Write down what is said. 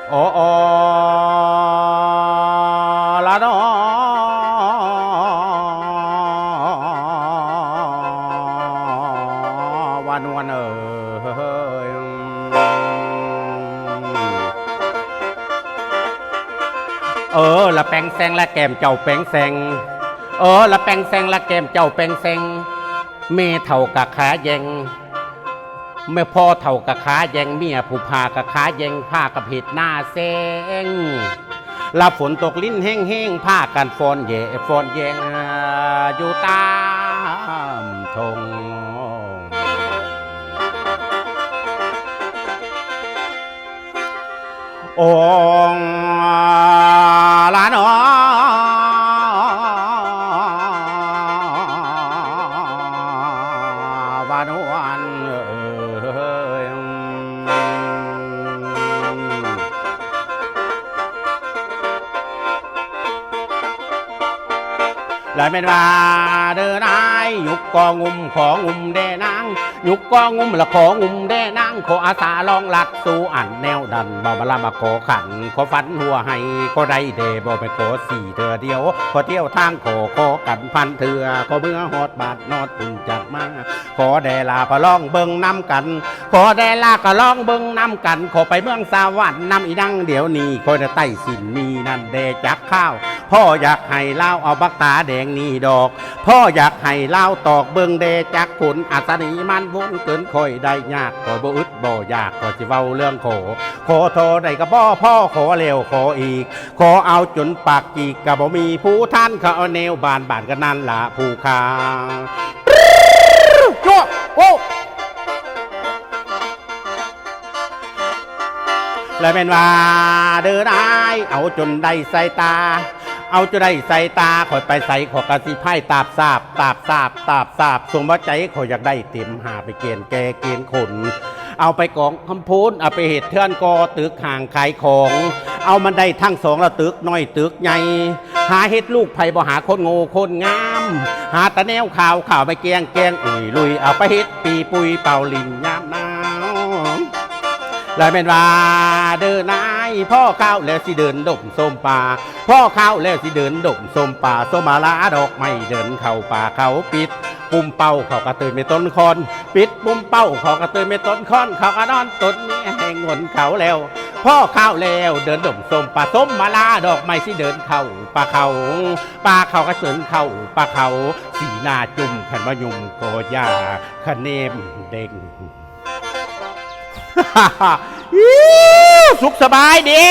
โอ้โอละนอวานวลละแปงแซงละแก้มเจ้าแปงแซงละแปงแซงละแก้มเจ้าแปงแซงเมเท่ากับขาแยงเมื่อพ่อเท่ากับขาแยงเมียผู้พากับขาแยงผ้ากับเห็ดหน้าแซงละฝนตกลิ้นแห้งๆผ้ากันฟอนแย่ฟอนแยงอยู่ตามทงองลานอวานวันหลายเป็นว่าเดินนายยุกกองุมของุมเดนางยุกกองุมละของุมเดนางขออาสาลองลัดสู่อันแนวดันบ่มาลามาขอขันขอฟันหัวให้ก็ได้เดบ่ไปขอสี่เธอเดียวขอเที่ยวทางขอกันพันเถื่อขอเมื่อหอดบาดนอดปุ่นจักมาขอแดลาพะล่องเบิ่งน้ำกันขอแดลาก็ล่องเบิ่งน้ำกันขอไปเมืองสวรรค์น้ำอีดังเดี๋ยวนี้คอยจะไต่สินมีนั่นเดจักข้าวพ่ออยากให้เล่าเอาบักตาแดงนี่ดอกพ่ออยากให้เล่าตอกเบิ่งเดจักขุนอัศนีมันวุ่นเกินคอยได้ยากขอบ่อึดบ่อยากขอจะเว้าเรื่องขอโทษได้กับพ่อขอเร็วขออีกขอเอาจนปากจีกกับบ่มีผู้ท่านเขาเอาแนวบานกันนั่นล่ะผู้ค้าโจ้โอ้เลยเป็นว่าเดินได้เอาจนได้ใส่ตาเอาจะได้ใส่ตาคอยไปใส่ขอกระสีไพ่ตาบสาบสมว่าใจขอยอยากได้เต็มหาไปเกณฑ์แกเกณฑ์ขนเอาไปกองคำพูนเอาไปเหตุเทือนกอตึกห่างขายของเอามันได้ทั้งสองละตึกน้อยตึกใหญ่หาเฮ็ดลูกไผ่บ่หาคนโง่คนงามหาตะแนวข่าวไปแกงอุ่ยลุยเอาไปเฮ็ดปีปุยเป่าลินยามหนาวเลยเป็นว่าเดินนายพ่อข้าวแล้วสิเดินดมส้มป่าพ่อข้าวแล้วสิเดินดมส้มป่าส้มมาลาดอกไม่เดินเข้าป่าเขาปิดปุ่มเป้าเขากระตือไม่ต้นคอนปิดปุ่มเป้าเขากระตือไม่ต้นคอนเขากระนอนต้นนี้แห่งงนเขาแล้วพ่อข้าวแล้วเดินดมส้มป่าส้มมาลาดอกไม่สิเดินเข้าป่าเขากระเสือนเข้าป่าเขาสีหน้าจุ่มขันมายุ่มโกยาขเนมเด้งสุขสบายดี